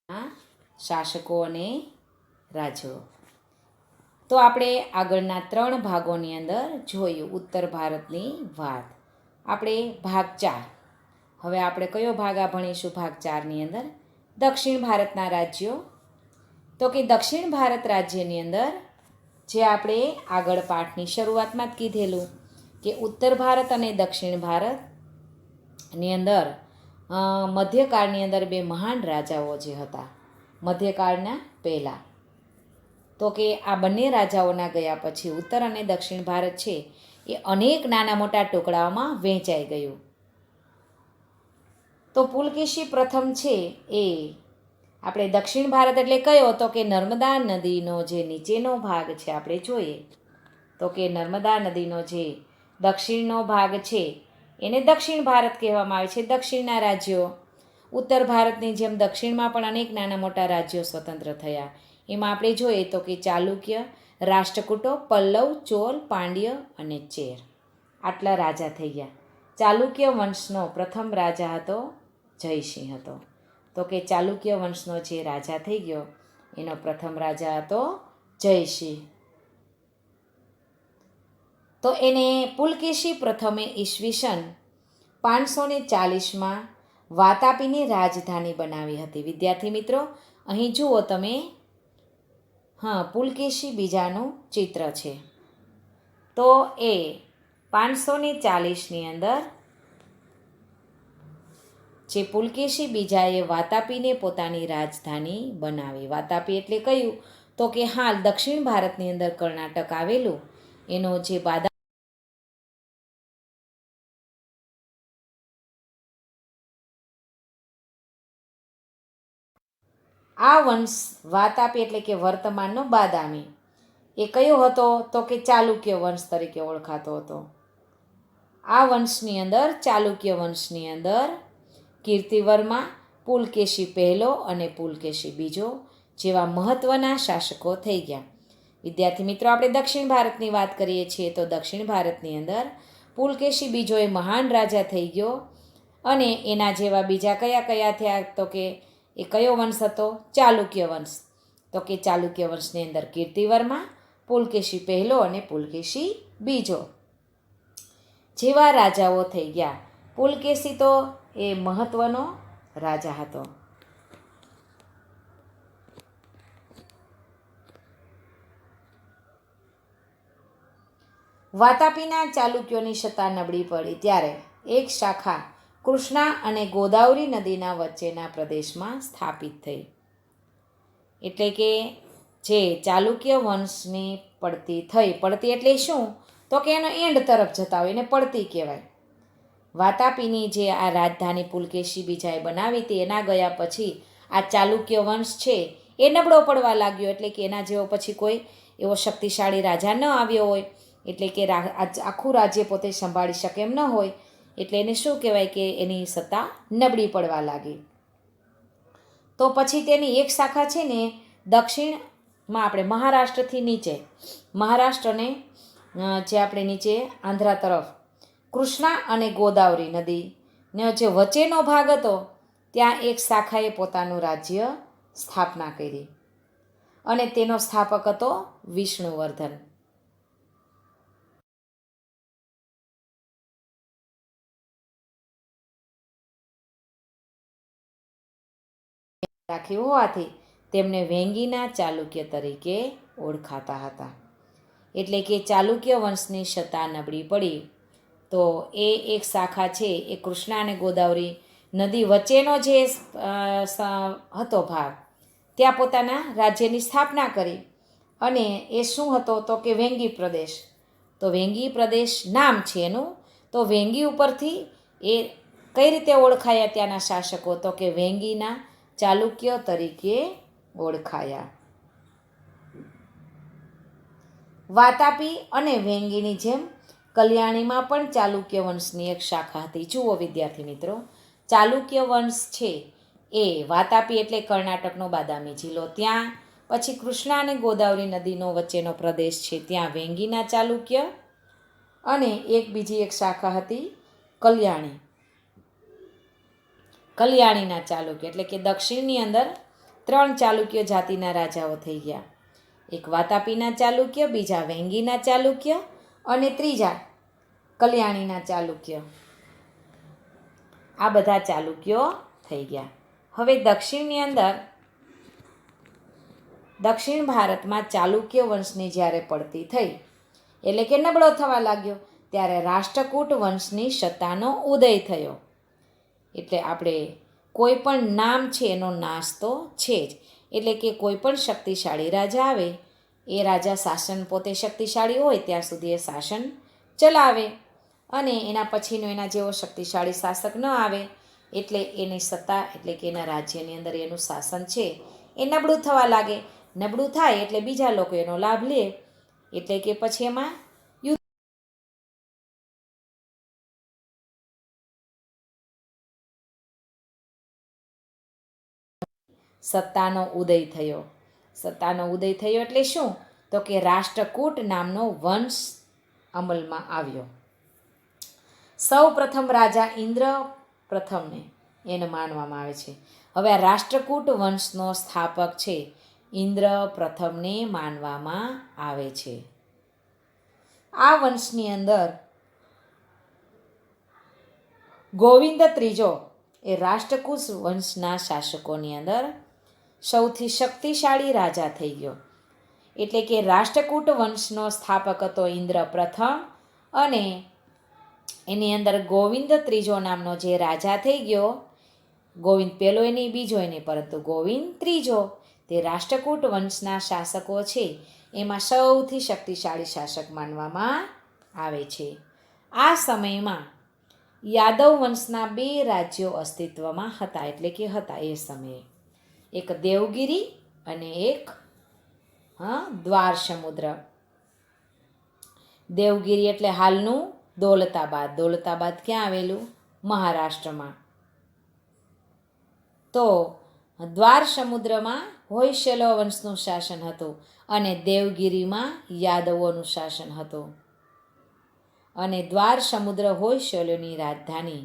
શાસકો અને રાજ્યો. તો આપણે આગળના 3 ભાગોની અંદર જોયું ઉત્તર ભારતની વાત. આપણે ભાગ 4. હવે આપણે કયો ભાગ ભણીશું? ભાગ 4ની અંદર દક્ષિણ ભારતના રાજ્યો. તો કે દક્ષિણ ભારત રાજ્યની અંદર જે આપણે આગળ પાઠની શરૂઆતમાં જ કીધેલું કે ઉત્તર ભારત અને દક્ષિણ ભારતની અંદર મધ્યકાળની અંદર 2 મહાન રાજાઓ જે હતા મધ્યકાળના પહેલાં. તો કે આ બંને રાજાઓના ગયા પછી ઉત્તર અને દક્ષિણ ભારત છે એ અનેક નાના મોટા ટુકડાઓમાં વહેંચાઈ ગયું. તો પુલકેશી પ્રથમ છે એ આપણે દક્ષિણ ભારત એટલે કયો? તો કે નર્મદા નદીનો જે નીચેનો ભાગ છે આપણે જોઈએ તો કે નર્મદા નદીનો જે દક્ષિણનો ભાગ છે એને દક્ષિણ ભારત કહેવામાં આવે છે. દક્ષિણના રાજ્યો ઉત્તર ભારતની જેમ દક્ષિણમાં પણ અનેક નાના મોટા રાજ્યો સ્વતંત્ર થયા. એમાં આપણે જોઈએ તો કે ચાલુક્ય, રાષ્ટ્રકૂટો, પલ્લવ, ચોલ, પાંડ્ય અને ચેર આટલા રાજા થઈ ગયા. ચાલુક્ય વંશનો પ્રથમ રાજા હતો જયસિંહ હતો. તો કે ચાલુક્ય વંશનો જે રાજા થઈ ગયો એનો પ્રથમ રાજા હતો જયસિંહ. તો એને પુલકેશી પ્રથમે ઈસવીસન 540માં વાતાપીની રાજધાની બનાવી હતી. વિદ્યાર્થી મિત્રો અહીં જુઓ તમે, પુલકેશી બીજાનું ચિત્ર છે. તો એ 540ની અંદર જે પુલકેશી બીજાએ વાતાપીને પોતાની રાજધાની બનાવી. વાતાપી એટલે કયું? તો કે હાલ દક્ષિણ ભારતની અંદર કર્ણાટક આવેલું એનો જે આ વંશ વાતાપી એટલે કે વર્તમાનનો બાદામી એ કયો હતો? તો કે ચાલુક્ય વંશ તરીકે ઓળખાતો હતો. આ વંશની અંદર ચાલુક્ય વંશની અંદર કીર્તિવર્મા, પુલકેશી પહેલો અને પુલકેશી બીજો જેવા મહત્ત્વના શાસકો થઈ ગયા. વિદ્યાર્થી મિત્રો આપણે દક્ષિણ ભારતની વાત કરીએ છીએ તો દક્ષિણ ભારતની અંદર પુલકેશી બીજો એ મહાન રાજા થઈ ગયો અને એના જેવા બીજા કયા કયા થયા? તો કે એ કયો વંશ હતો? ચાલુક્ય વંશ. તો કે ચાલુક્ય વંશની અંદર કીર્તિવર્મા, પુલકેશી પહેલો અને પુલકેશી બીજો જેવા રાજાઓ થઈ ગયા. પુલકેશી તો એ મહત્ત્વનો રાજા હતો. વાતાપીના ચાલુક્યોની સત્તા નબળી પડી ત્યારે એક શાખા કૃષ્ણા અને ગોદાવરી નદીના વચ્ચેના પ્રદેશમાં સ્થાપિત થઈ. એટલે કે જે ચાલુક્ય વંશની પડતી એટલે શું? તો કે એનો એન્ડ તરફ જતા હોય એને પડતી કહેવાય. વાતાપીની જે આ રાજધાની પુલકેશી બીજાએ બનાવી હતી એના ગયા પછી આ ચાલુક્ય વંશ છે એ નબળો પડવા લાગ્યો. એટલે કે એના જેવો પછી કોઈ એવો શક્તિશાળી રાજા ન આવ્યો હોય. એટલે કે આખું રાજ્ય પોતે સંભાળી શકે એમ ન હોય. એટલે એને શું કહેવાય કે એની સત્તા નબળી પડવા લાગી. તો પછી તેની એક શાખા છે ને દક્ષિણમાં આપણે મહારાષ્ટ્રથી નીચે મહારાષ્ટ્રને જે આપણે નીચે આંધ્રા તરફ કૃષ્ણા અને ગોદાવરી નદીનો જે વચ્ચેનો ભાગ હતો ત્યાં એક શાખાએ પોતાનું રાજ્ય સ્થાપના કરી અને તેનો સ્થાપક હતો વિષ્ણુવર્ધન. રાખ્યું હોવાથી તેમને વેંગીના ચાલુક્ય તરીકે ઓળખાતા હતા. એટલે કે ચાલુક્ય વંશની સત્તા નબળી પડી તો એ એક શાખા છે એ કૃષ્ણા અને ગોદાવરી નદી વચ્ચેનો જે હતો ભાગ ત્યાં પોતાના રાજ્યની સ્થાપના કરી. અને એ શું હતો? તો કે વેંગી પ્રદેશ. તો વેંગી પ્રદેશ નામ છે એનું. તો વેંગી ઉપરથી એ કઈ રીતે ઓળખાયા ત્યાંના શાસકો? તો કે વેંગીના ચાલુક્ય તરીકે ઓળખાયા. વાતાપી અને વેંગીની જેમ કલ્યાણીમાં પણ ચાલુક્ય વંશની એક શાખા હતી. જુઓ વિદ્યાર્થી મિત્રો, ચાલુક્ય વંશ છે એ વાતાપી એટલે કર્ણાટકનો બાદામી જિલ્લો, ત્યાં પછી કૃષ્ણા અને ગોદાવરી નદીનો વચ્ચેનો પ્રદેશ છે ત્યાં વેંગીના ચાલુક્ય અને બીજી એક શાખા હતી કલ્યાણીના ચાલુક્ય. એટલે કે દક્ષિણની અંદર 3 ચાલુક્ય જાતિના રાજાઓ થઈ ગયા. એક વાતાપીના ચાલુક્ય, બીજા વેંગીના ચાલુક્ય અને ત્રીજા કલ્યાણીના ચાલુક્ય. આ બધા ચાલુક્યો થઈ ગયા. હવે દક્ષિણ ભારતમાં ચાલુક્ય વંશની જ્યારે પડતી થઈ એટલે કે નબળો થવા લાગ્યો ત્યારે રાષ્ટ્રકૂટ વંશની સત્તાનો ઉદય થયો. એટલે આપણે કોઈ પણ નામ છે એનો નાશ તો છે જ. એટલે કે કોઈ પણ શક્તિશાળી રાજા આવે એ રાજા શાસન પોતે શક્તિશાળી હોય ત્યાં સુધી એ શાસન ચલાવે અને એના પછીનો એના જેવો શક્તિશાળી શાસક ન આવે એટલે એની સત્તા એટલે કે એના રાજ્યની અંદર એનું શાસન છે એ નબળું થવા લાગે. નબળું થાય એટલે બીજા લોકો એનો લાભ લે એટલે કે પછી એમાં સત્તાનો ઉદય થયો. સત્તાનો ઉદય થયો એટલે શું? તો કે રાષ્ટ્રકૂટ નામનો વંશ અમલમાં આવ્યો. સૌ પ્રથમ રાજા ઇન્દ્ર પ્રથમને એને માનવામાં આવે છે. હવે આ રાષ્ટ્રકૂટ વંશનો સ્થાપક છે ઇન્દ્ર પ્રથમને માનવામાં આવે છે. આ વંશની અંદર ગોવિંદ ત્રીજો એ રાષ્ટ્રકૂટ વંશના શાસકોની અંદર સૌથી શક્તિશાળી રાજા થઈ ગયો. એટલે કે રાષ્ટ્રકૂટ વંશનો સ્થાપક હતો ઇન્દ્ર પ્રથમ અને એની અંદર ગોવિંદ ત્રીજો નામનો જે રાજા થઈ ગયો. ગોવિંદ પહેલો નહીં બીજો નહીં પરંતુ ગોવિંદ ત્રીજો તે રાષ્ટ્રકૂટ વંશના શાસકો છે એમાં સૌથી શક્તિશાળી શાસક માનવામાં આવે છે. આ સમયમાં યાદવ વંશના 2 રાજ્યો અસ્તિત્વમાં હતા. એટલે કે હતા એ સમયે એક દેવગિરી અને એક દ્વાર સમુદ્ર. દેવગિરી એટલે હાલનું દૌલતાબાદ. દૌલતાબાદ ક્યાં આવેલું? મહારાષ્ટ્રમાં. તો દ્વાર સમુદ્રમાં હોયસલ વંશનું શાસન હતું અને દેવગિરીમાં યાદવોનું શાસન હતું. અને દ્વાર સમુદ્ર હોયસલોની રાજધાની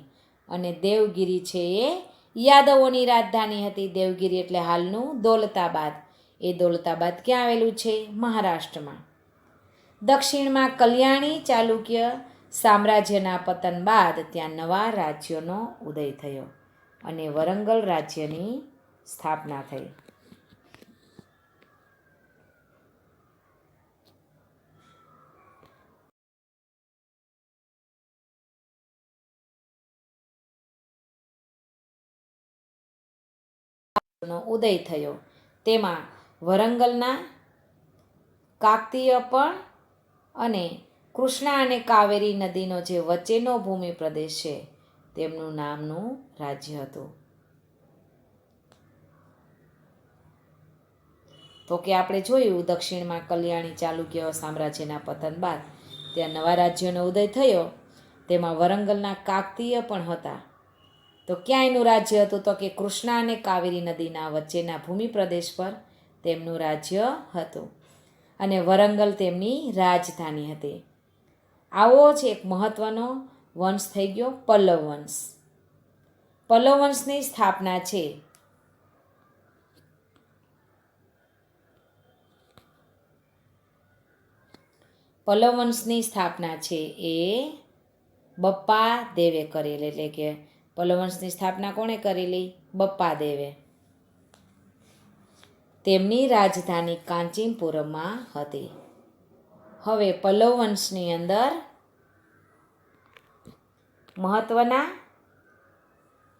અને દેવગિરી છે એ યાદવોની રાજધાની હતી. દેવગિરી એટલે હાલનું દૌલતાબાદ. એ દૌલતાબાદ ક્યાં આવેલું છે? મહારાષ્ટ્રમાં. દક્ષિણમાં કલ્યાણી ચાલુક્ય સામ્રાજ્યના પતન બાદ ત્યાં નવા રાજ્યોનો ઉદય થયો અને વરંગલ રાજ્યની સ્થાપના થઈ. ઉદય થયો. તેમાં વરંગલના કાકતીય પણ અને કૃષ્ણા અને કાવેરી નદીનો જે વચ્ચેનો ભૂમિ પ્રદેશ છે તેમનું નામનું રાજ્ય હતું. તો કે આપણે જોયું દક્ષિણમાં કલ્યાણી ચાલુક્ય સામ્રાજ્યના પતન બાદ ત્યાં નવા રાજ્યનો ઉદય થયો. તેમાં વરંગલના કાકતીય પણ હતા. તો ક્યાં એનું રાજ્ય હતું? તો કે કૃષ્ણા અને કાવેરી નદીના વચ્ચેના ભૂમિ પ્રદેશ પર તેમનું રાજ્ય હતું અને વરંગલ તેમની રાજધાની હતી. આવો જ એક મહત્વનો વંશ થઈ ગયો પલ્લવ વંશ. પલ્લવ વંશની સ્થાપના છે પલ્લવ વંશની સ્થાપના છે એ બપ્પા દેવે કરેલી. એટલે કે પલ્લવ વંશની સ્થાપના કોણે કરેલી? બપ્પા દેવે. તેમની રાજધાની કાંચીપુરમમાં હતી. હવે પલ્લવ વંશની અંદર મહત્વના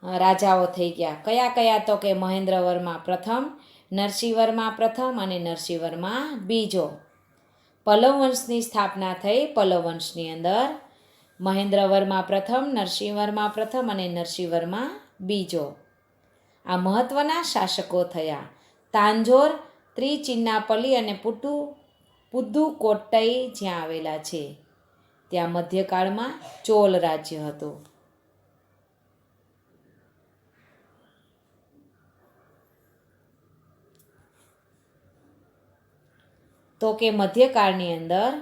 રાજાઓ થઈ ગયા. કયા કયા? તો કે મહેન્દ્રવર્મા પ્રથમ, નરસિંહવર્મા પ્રથમ અને નરસિંહવર્મા બીજો. પલ્લવ વંશની સ્થાપના થઈ. પલ્લવ વંશની અંદર મહેન્દ્રવર્મા પ્રથમ, નરસિંહવર્મા પ્રથમ અને નરસિંહવર્મા બીજો આ મહત્વના શાસકો થયા. તાંજોર, ત્રિચિન્નાપલ્લી અને પુદુકોટ્ટઈ જ્યાં આવેલા છે ત્યાં મધ્યકાળમાં ચોલ રાજ્ય હતું. તો કે મધ્યકાળની અંદર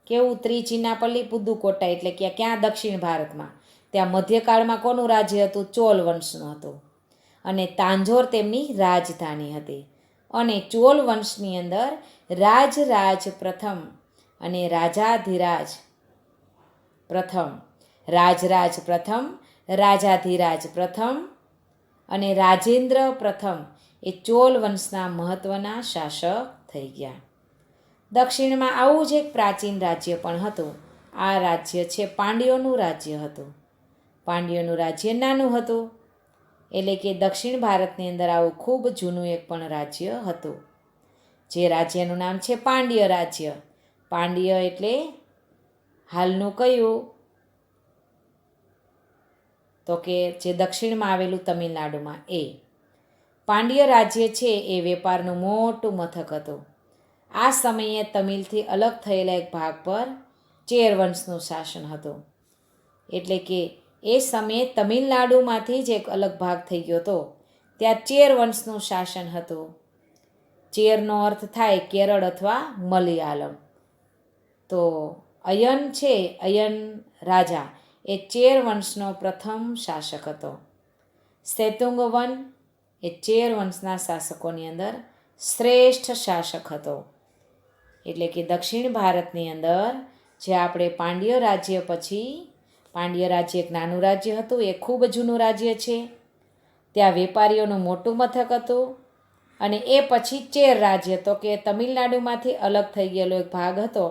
કેવું ત્રિચિનાપલ્લી પુદુકોટ્ટાઈ એટલે કે ક્યાં દક્ષિણ ભારતમાં. ત્યાં મધ્યકાળમાં કોનું રાજ્ય હતું? ચોલ વંશનું હતું. અને તાંજોર તેમની રાજધાની હતી. અને ચોલ વંશની અંદર રાજરાજ પ્રથમ અને રાજાધિરાજ પ્રથમ, રાજરાજ પ્રથમ, રાજાધિરાજ પ્રથમ અને રાજેન્દ્ર પ્રથમ એ ચોલ વંશના મહત્ત્વના શાસક થઈ ગયા. દક્ષિણમાં આવું જ એક પ્રાચીન રાજ્ય પણ હતું. આ રાજ્ય છે પાંડ્યોનું રાજ્ય હતું. પાંડ્યોનું રાજ્ય નાનું હતું, એટલે કે દક્ષિણ ભારતની અંદર આવું ખૂબ જૂનું એક પણ રાજ્ય હતું, જે રાજ્યનું નામ છે પાંડ્ય રાજ્ય. પાંડ્ય એટલે હાલનું કયું? તો કે જે દક્ષિણમાં આવેલું તમિલનાડુમાં એ. પાંડ્ય રાજ્ય છે એ વેપારનું મોટું મથક હતું. આ સમયે તમિલથી અલગ થયેલા એક ભાગ પર ચેર વંશનું શાસન હતું. એટલે કે એ સમયે તમિલનાડુમાંથી જ એક અલગ ભાગ થઈ ગયો હતો. ત્યાં ચેર વંશનું શાસન હતું. ચેરનો અર્થ થાય કેરળ અથવા મલયાલમ. તો અયન છે, અયન રાજા એ ચેર વંશનો પ્રથમ શાસક હતો. સેતુંગવન એ ચેર વંશના શાસકોની અંદર શ્રેષ્ઠ શાસક હતો. એટલે કે દક્ષિણ ભારતની અંદર જે આપણે પાંડ્ય રાજ્ય પછી, પાંડ્ય રાજ્ય એક નાનું રાજ્ય હતું, એ ખૂબ જૂનું રાજ્ય છે. ત્યાં વેપારીઓનું મોટું મથક હતું. અને એ પછી ચેર રાજ્ય, તો કે તમિલનાડુમાંથી અલગ થઈ ગયેલો એક ભાગ હતો,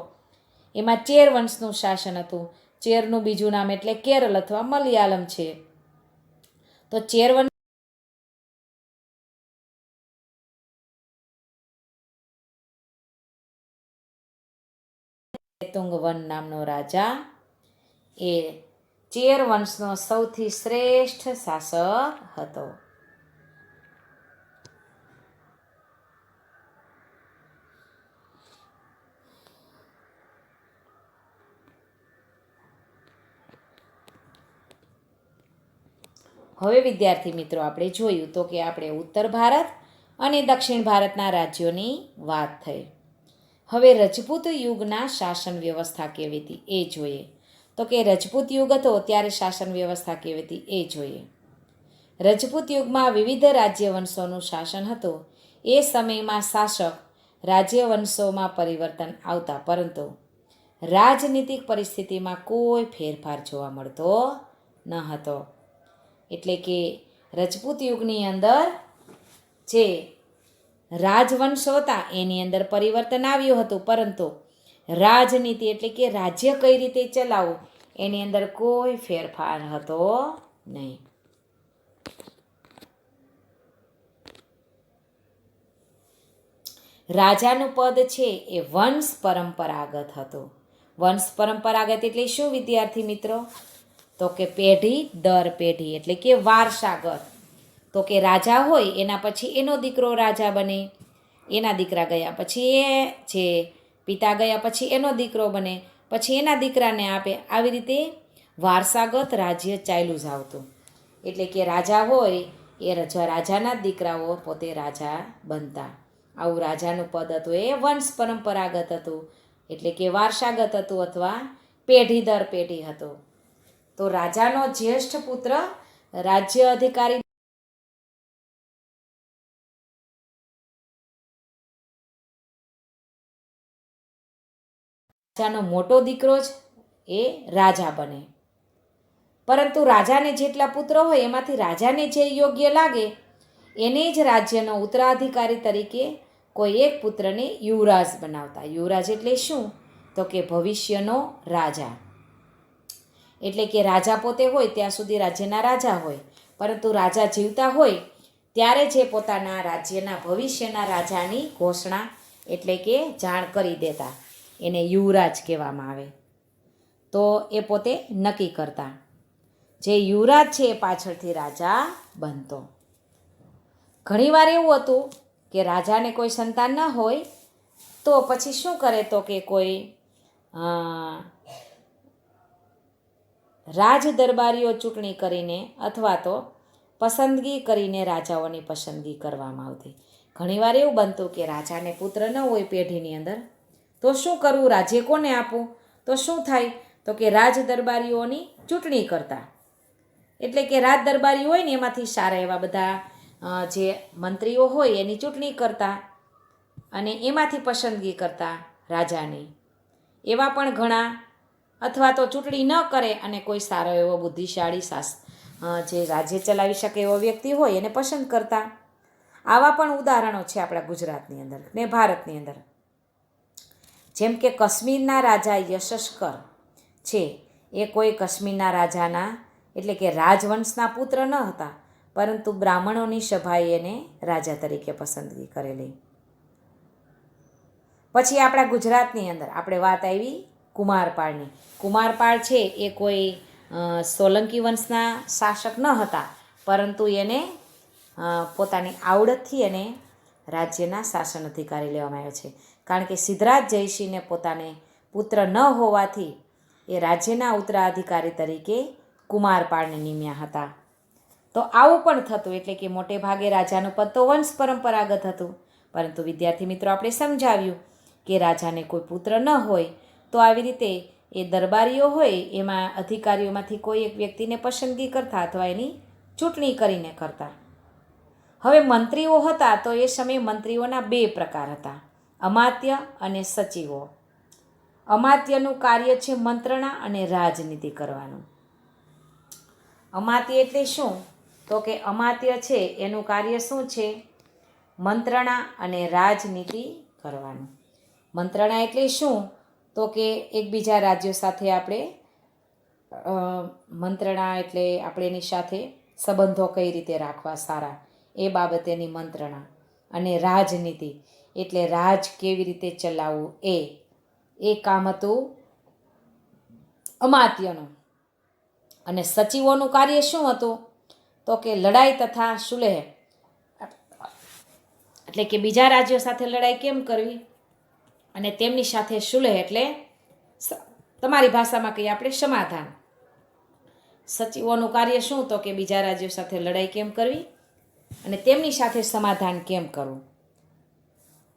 એમાં ચેર વંશનું શાસન હતું. ચેરનું બીજું નામ એટલે કેરળ અથવા મલયાલમ છે. તો ચેર વંશ સેતુંગવન નામનો રાજા એ ચેર વંશનો સૌથી શ્રેષ્ઠ શાસક હતો. હવે વિદ્યાર્થી મિત્રો આપણે જોયું તો કે આપણે ઉત્તર ભારત અને દક્ષિણ ભારતના રાજ્યોની વાત થઈ. હવે રજપૂત યુગના શાસન વ્યવસ્થા કેવી હતી એ જોઈએ. તો કે રજપૂત યુગ હતો ત્યારે શાસન વ્યવસ્થા કેવી હતી એ જોઈએ. રજપૂત યુગમાં વિવિધ રાજ્યવંશોનું શાસન હતું. એ સમયમાં શાસક રાજ્યવંશોમાં પરિવર્તન આવતા, પરંતુ રાજનીતિક પરિસ્થિતિમાં કોઈ ફેરફાર જોવા મળતો ન હતો. એટલે કે રજપૂત યુગની અંદર જે રાજવંશો હતા એની અંદર પરિવર્તન આવ્યું હતું, પરંતુ રાજનીતિ એટલે કે રાજ્ય કઈ રીતે ચલાવવું એની અંદર કોઈ ફેરફાર હતો નહીં. રાજાનું પદ છે એ વંશ પરંપરાગત હતું. વંશ પરંપરાગત એટલે શું વિદ્યાર્થી મિત્રો? તો કે પેઢી દર પેઢી, એટલે કે વારસાગત. તો કે રાજા હોય એના પછી એનો દીકરો રાજા બને, એના દીકરા ગયા પછી એ જે પિતા ગયા પછી એનો દીકરો બને, પછી એના દીકરાને આપે. આવી રીતે વારસાગત રાજ્ય ચાલ્યું જ આવતું. એટલે કે રાજા હોય એ રાજાના દીકરાઓ પોતે રાજા બનતા. આવું રાજાનું પદ હતું એ વંશ પરંપરાગત હતું, એટલે કે વારસાગત હતું અથવા પેઢી દર પેઢી હતું. તો રાજાનો જ્યેષ્ઠ પુત્ર રાજ્ય અધિકારી રાજાનો મોટો દીકરો જ એ રાજા બને. પરંતુ રાજાને જેટલા પુત્રો હોય એમાંથી રાજાને જે યોગ્ય લાગે એને જ રાજ્યનો ઉત્તરાધિકારી તરીકે કોઈ એક પુત્રને યુવરાજ બનાવતા. યુવરાજ એટલે શું? તો કે ભવિષ્યનો રાજા. એટલે કે રાજા પોતે હોય ત્યાં સુધી રાજ્યના રાજા હોય, પરંતુ રાજા જીવતા હોય ત્યારે જે પોતાના રાજ્યના ભવિષ્યના રાજાની ઘોષણા એટલે કે જાણ કરી દેતા એને યુવરાજ કહેવામાં આવે. તો એ પોતે નક્કી કરતા. જે યુવરાજ છે એ પાછળથી રાજા બનતો. ઘણીવાર એવું હતું કે રાજાને કોઈ સંતાન ન હોય તો પછી શું કરે? તો કે કોઈ રાજ દરબારીઓ ચૂંટણી કરીને અથવા તો પસંદગી કરીને રાજાઓની પસંદગી કરવામાં આવતી. ઘણીવાર એવું બનતું કે રાજાને પુત્ર ન હોય પેઢીની અંદર, તો શું કરવું? રાજ્ય કોને આપવું? તો શું થાય? તો કે રાજ દરબારીઓની ચૂંટણી કરતા. એટલે કે રાજ દરબારી હોય ને એમાંથી સારા એવા બધા જે મંત્રીઓ હોય એની ચૂંટણી કરતા અને એમાંથી પસંદગી કરતા રાજાની. એવા પણ ઘણા, અથવા તો ચૂંટણી ન કરે અને કોઈ સારો એવો બુદ્ધિશાળી જે રાજ્ય ચલાવી શકે એવો વ્યક્તિ હોય એને પસંદ કરતા. આવા પણ ઉદાહરણો છે આપણા ગુજરાતની અંદર ને ભારતની અંદર. જેમ કે કાશ્મીરના રાજા યશસ્કર છે, એ કોઈ કાશ્મીરના રાજાના એટલે કે રાજવંશના પુત્ર ન હતા, પરંતુ બ્રાહ્મણોની સભાએ એને રાજા તરીકે પસંદગી કરેલી. પછી આપણા ગુજરાતની અંદર આપણે વાત આવી કુમારપાળની. કુમારપાળ છે એ કોઈ સોલંકી વંશના શાસક ન હતા, પરંતુ એને પોતાની આવડતથી એને રાજ્યના શાસન અધિકારી લેવામાં આવ્યો છે. કારણ કે સિદ્ધરાજ જયસિંહને પોતાને પુત્ર ન હોવાથી એ રાજ્યના ઉત્તરાધિકારી તરીકે કુમારપાળને નિમ્યા હતા. તો આવું પણ થતું, એટલે કે મોટે ભાગે રાજાનું પદ તો વંશ પરંપરાગત હતું, પરંતુ વિદ્યાર્થી મિત્રો આપણે સમજાવ્યું કે રાજાને કોઈ પુત્ર ન હોય તો આવી રીતે એ દરબારીઓ હોય એમાં અધિકારીઓમાંથી કોઈ એક વ્યક્તિને પસંદગી કરતા અથવા એની ચૂંટણી કરીને કરતા. હવે મંત્રીઓ હતા તો એ સમયે મંત્રીઓના બે પ્રકાર હતા, અમાત્ય અને સચિવો. અમાત્યનું કાર્ય છે મંત્રણા અને રાજનીતિ કરવાનું. અમાત્ય એટલે શું? તો કે અમાત્ય છે એનું કાર્ય શું છે? મંત્રણા અને રાજનીતિ કરવાનું. મંત્રણા એટલે શું? તો કે એકબીજા રાજ્યો સાથે આપણે મંત્રણા એટલે આપણે એની સાથે સંબંધો કઈ રીતે રાખવા સારા, એ બાબતેની મંત્રણા. અને રાજનીતિ એટલે રાજ કેવી રીતે ચલાવવું, એ કામ હતું અમાત્યનું. અને સચિવોનું કાર્ય શું હતું? તો કે લડાઈ તથા સુલેહ, એટલે કે બીજા રાજ્યો સાથે લડાઈ કેમ કરવી અને તેમની સાથે સુલેહ એટલે તમારી ભાષામાં કહીએ આપણે સમાધાન. સચિવોનું કાર્ય શું? તો કે બીજા રાજ્યો સાથે લડાઈ કેમ કરવી અને તેમની સાથે સમાધાન કેમ કરવું,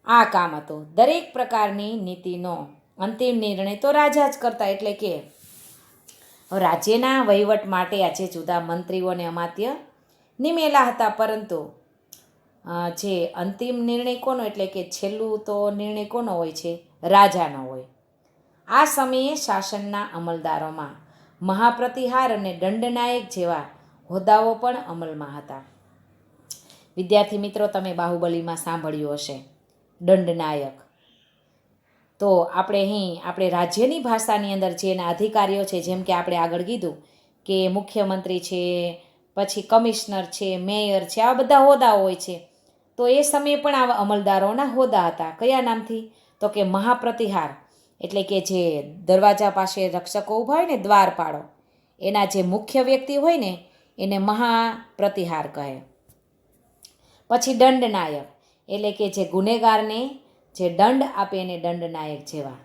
આ કામ હતું. દરેક પ્રકારની નીતિનો અંતિમ નિર્ણય તો રાજા જ કરતા. એટલે કે રાજ્યના વહીવટ માટે આજે જુદા મંત્રીઓ અને અમાત્ય નિમેલા હતા, પરંતુ જે અંતિમ નિર્ણય કોનો, એટલે કે છેલ્લું તો નિર્ણય કોનો હોય છે? રાજાનો હોય. આ સમયે શાસનના અમલદારોમાં મહાપ્રતિહાર અને દંડનાયક જેવા હોદ્દાઓ પણ અમલમાં હતા. વિદ્યાર્થી મિત્રો, તમે બાહુબલીમાં સાંભળ્યું હશે દંડનાયક. તો આપણે રાજ્યની ભાષાની અંદર જે એના અધિકારીઓ છે, જેમ કે આપણે આગળ કીધું કે મુખ્યમંત્રી છે, પછી કમિશનર છે, મેયર છે, આવા બધા હોદ્દાઓ હોય છે. તો એ સમયે પણ આવા અમલદારોના હોદ્દા હતા. કયા નામથી? તો કે મહાપ્રતિહાર, એટલે કે જે દરવાજા પાસે રક્ષકો ઊભા હોય ને, દ્વારપાળો, એના જે મુખ્ય વ્યક્તિ હોય ને એને મહાપ્રતિહાર કહે. પછી દંડનાયક, એટલે કે જે ગુનેગારને જે દંડ આપે એને દંડનાયક જેવા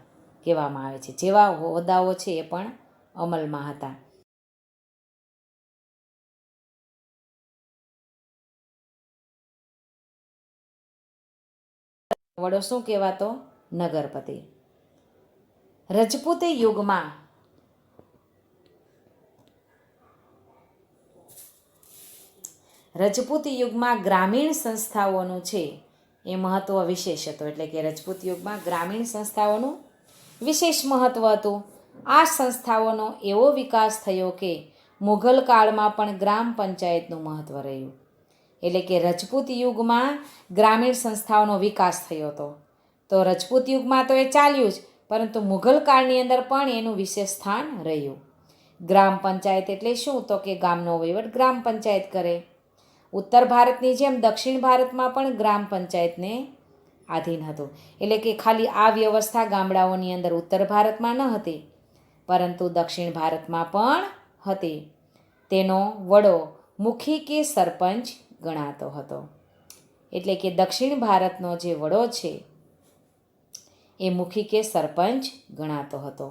કહેવામાં આવે છે. જેવા હોદ્દાઓ છે એ પણ અમલમાં હતા. વડો શું કહેવાતો? નગરપતિ. રજપૂતી યુગમાં ગ્રામીણ સંસ્થાઓનું છે એ મહત્ત્વ વિશેષ હતું. એટલે કે રજપૂત યુગમાં ગ્રામીણ સંસ્થાઓનું વિશેષ મહત્ત્વ હતું. આ સંસ્થાઓનો એવો વિકાસ થયો કે મુઘલ કાળમાં પણ ગ્રામ પંચાયતનું મહત્ત્વ રહ્યું. એટલે કે રજપૂત યુગમાં ગ્રામીણ સંસ્થાઓનો વિકાસ થયો હતો. તો રજપૂત યુગમાં તો એ ચાલ્યું જ, પરંતુ મુઘલ કાળની અંદર પણ એનું વિશેષ સ્થાન રહ્યું. ગ્રામ પંચાયત એટલે શું? તો કે ગામનો વહીવટ ગ્રામ પંચાયત કરે. ઉત્તર ભારતની જેમ દક્ષિણ ભારતમાં પણ ગ્રામ પંચાયતને આધીન હતું. એટલે કે ખાલી આ વ્યવસ્થા ગામડાઓની અંદર ઉત્તર ભારતમાં ન હતી, પરંતુ દક્ષિણ ભારતમાં પણ હતી. તેનો વડો મુખી કે સરપંચ ગણાતો હતો. એટલે કે દક્ષિણ ભારતનો જે વડો છે એ મુખી કે સરપંચ ગણાતો હતો.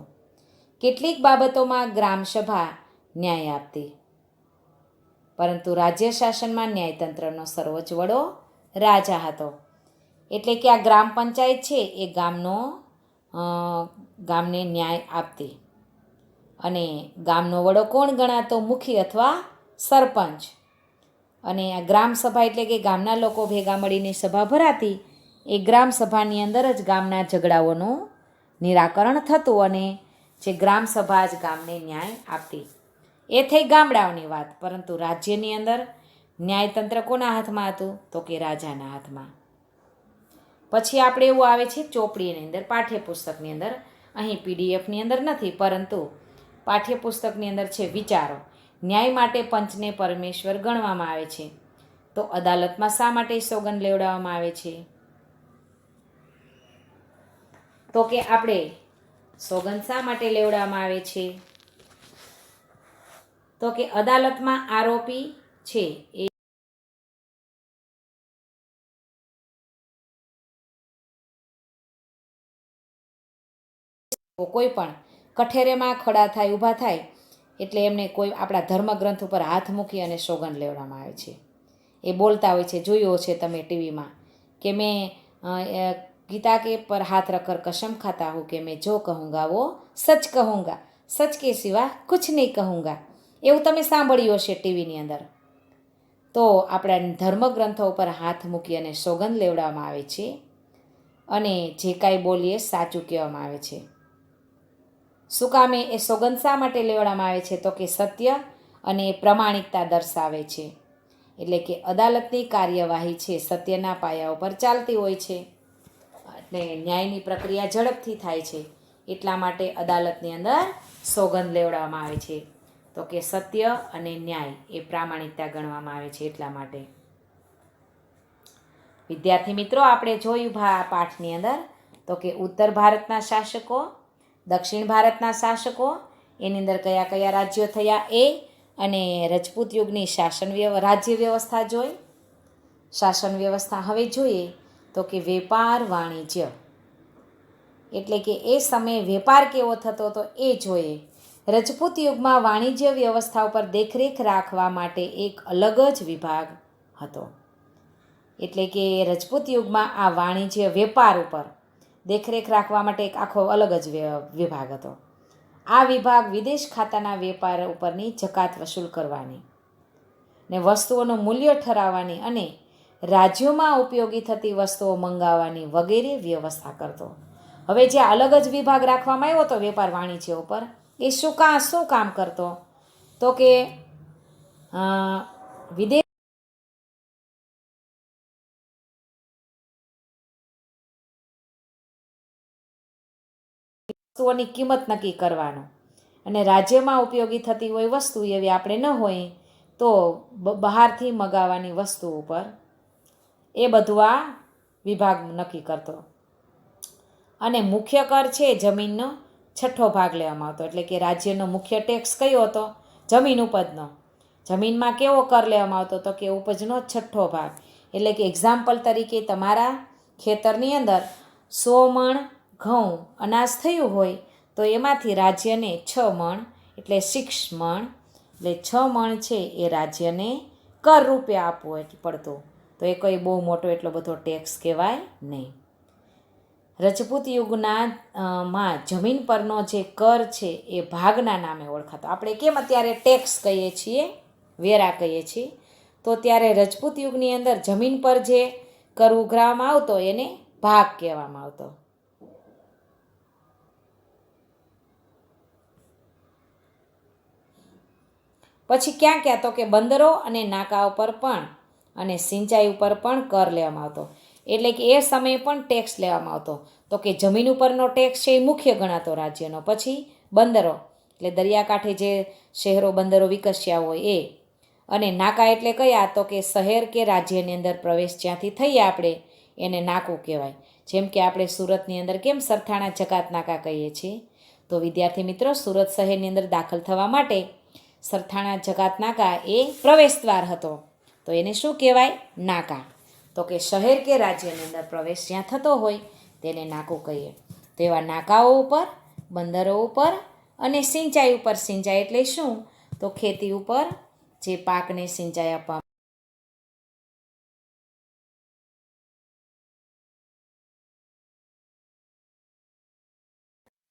કેટલીક બાબતોમાં ગ્રામસભા ન્યાય આપતી, પરંતુ રાજ્ય શાસનમાં ન્યાયતંત્રનો સર્વોચ્ચ વડો રાજા હતો. એટલે કે આ ગ્રામ પંચાયત છે એ ગામનો ગામને ન્યાય આપતી. અને ગામનો વડો કોણ ગણાતો? મુખી અથવા સરપંચ. અને આ ગ્રામસભા એટલે કે ગામના લોકો ભેગા મળીને સભા ભરાતી. એ ગ્રામસભાની અંદર જ ગામના ઝઘડાઓનું નિરાકરણ થતું અને જે ગ્રામસભા જ ગામને ન્યાય આપતી. એ થઈ ગામડાઓની વાત. પરંતુ રાજ્યની અંદર ન્યાયતંત્ર કોના હાથમાં હતું? તો કે રાજાના હાથમાં. પછી આપણે એવું આવે છે ચોપડીની અંદર, પાઠ્યપુસ્તકની અંદર. અહીં પીડીએફની અંદર નથી, પરંતુ પાઠ્યપુસ્તકની અંદર છે વિચારો. ન્યાય માટે પંચને પરમેશ્વર ગણવામાં આવે છે. તો અદાલતમાં શા માટે સોગંદ લેવડાવવામાં આવે છે? તો કે આપણે સોગંદ શા માટે લેવડાવવામાં આવે છે? તો કે અદાલતમાં આરોપી છે એ કોઈ પણ કઠેરેમાં ખડા થાય, ઊભા થાય એટલે એમને કોઈ આપણા ધર્મગ્રંથ ઉપર હાથ મૂકી અને સોગંદ લેવડાવવામાં આવે છે. એ બોલતા હોય છે, જોયો છે તમે ટીવીમાં, કે મેં ગીતા के पर हाथ रखकर कसम खाता हूँ कि मैं जो कहूँगा वो सच कहूँगा, सच के सिवा कुछ नहीं कहूँगा. એવું તમે સાંભળ્યું હશે ટીવીની અંદર. તો આપણા ધર્મગ્રંથો ઉપર હાથ મૂકી અને સોગંદ લેવડાવવામાં આવે છે અને જે કાંઈ બોલીએ સાચું કહેવામાં આવે છે. શું કામે એ સોગંદ શા માટે લેવડાવવામાં આવે છે? તો કે સત્ય અને પ્રમાણિકતા દર્શાવે છે. એટલે કે અદાલતની કાર્યવાહી છે સત્યના પાયા ઉપર ચાલતી હોય છે અને ન્યાયની પ્રક્રિયા ઝડપથી થાય છે. એટલા માટે અદાલતની અંદર સોગંદ લેવડાવવામાં આવે છે. તો કે સત્ય અને ન્યાય એ પ્રામાણિકતા ગણવામાં આવે છે. એટલા માટે વિદ્યાર્થી મિત્રો, આપણે જોયું પાઠની અંદર તો કે ઉત્તર ભારતના શાસકો, દક્ષિણ ભારતના શાસકો, એની અંદર કયા કયા રાજ્યો થયા એ, અને રજપૂત યુગની રાજ્ય વ્યવસ્થા જોઈ. શાસન વ્યવસ્થા હવે જોઈએ તો કે વેપાર વાણિજ્ય, એટલે કે એ સમયે વેપાર કેવો થતો હતો એ જોઈએ. રજપૂત યુગમાં વાણિજ્ય વ્યવસ્થા ઉપર દેખરેખ રાખવા માટે એક અલગ જ વિભાગ હતો. એટલે કે રજપૂત યુગમાં આ વાણિજ્ય વેપાર ઉપર દેખરેખ રાખવા માટે એક આખો અલગ જ વિભાગ હતો. આ વિભાગ વિદેશ ખાતાના વેપાર ઉપરની જકાત વસૂલ કરવાની ને વસ્તુઓનું મૂલ્ય ઠરાવવાની અને રાજ્યોમાં ઉપયોગી થતી વસ્તુઓ મંગાવવાની વગેરે વ્યવસ્થા કરતો. હવે જે અલગ જ વિભાગ રાખવામાં આવ્યો હતો વેપાર વાણિજ્ય ઉપર, એ શું કામ કરતો? તો કે વિદેશ વસ્તુઓની કિંમત નક્કી કરવાનો અને રાજ્યમાં ઉપયોગી થતી હોય વસ્તુ એવી આપણે ન હોય તો બહારથી મગાવવાની વસ્તુ ઉપર એ બધું આ વિભાગ નક્કી કરતો. અને મુખ્ય કર છે જમીનનો 6ઠ્ઠો ભાગ લેવામાં આવતો. એટલે કે રાજ્યનો મુખ્ય ટેક્સ કયો હતો? જમીન ઉપજનો. જમીનમાં કેવો કર લેવામાં આવતો? તો કે ઉપજનો 6ઠ્ઠો ભાગ. એટલે કે એક્ઝામ્પલ તરીકે તમારા ખેતરની અંદર 100 મણ ઘઉં અનાજ થયું હોય તો એમાંથી રાજ્યને 6 મણ એટલે 6 મણ, એટલે 6 મણ છે એ રાજ્યને કર રૂપે આપવું પડતું. તો એ કોઈ બહુ મોટો એટલો બધો ટેક્સ કહેવાય નહીં. રજપૂત યુગના માં જમીન પરનો જે કર છે એ ભાગના નામે ઓળખાતો. આપણે કેમ અત્યારે ટેક્સ કહીએ છીએ, વેરા કહીએ છીએ, તો ત્યારે રજપૂત યુગની અંદર જમીન પર જે કર ઉઘરાવવામાં આવતો એને ભાગ કહેવામાં આવતો. પછી ક્યાં તો કે બંદરો અને નાકા ઉપર પણ અને સિંચાઈ ઉપર પણ કર લેવામાં આવતો. એટલે કે એ સમયે પણ ટેક્સ લેવામાં આવતો. તો કે જમીન ઉપરનો ટેક્સ છે એ મુખ્ય ગણાતો રાજ્યનો. પછી બંદરો એટલે દરિયાકાંઠે જે શહેરો બંદરો વિકસ્યા હોય એ, અને નાકા એટલે કયા? તો કે શહેર કે રાજ્યની અંદર પ્રવેશ જ્યાંથી થઈએ આપણે એને નાકું કહેવાય. જેમ કે આપણે સુરતની અંદર કેમ સરથાણા જકાત નાકા કહીએ છીએ. તો વિદ્યાર્થી મિત્રો, સુરત શહેરની અંદર દાખલ થવા માટે સરથાણા જકાત નાકા એ પ્રવેશદ્વાર હતો. તો એને શું કહેવાય? નાકા. તો કે શહેર કે રાજ્યની અંદર પ્રવેશ જ્યાં થતો હોય તેને નાકું કહીએ. તો એવા નાકાઓ ઉપર, બંદરો ઉપર અને સિંચાઈ ઉપર. સિંચાઈ એટલે શું? તો ખેતી ઉપર જે પાકને સિંચાઈ આપવા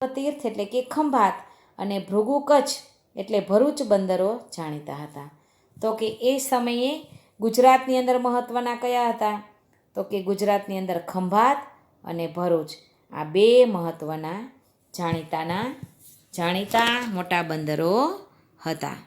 તીર્થ એટલે કે ખંભાત અને ભૃગુ કચ્છ એટલે ભરૂચ બંદરો જાણીતા હતા. તો કે એ સમયે ગુજરાતની અંદર મહત્ત્વના કયા હતા? તો કે ગુજરાતની અંદર ખંભાત અને ભરૂચ આ બે મહત્ત્વના જાણીતા મોટા બંદરો હતા.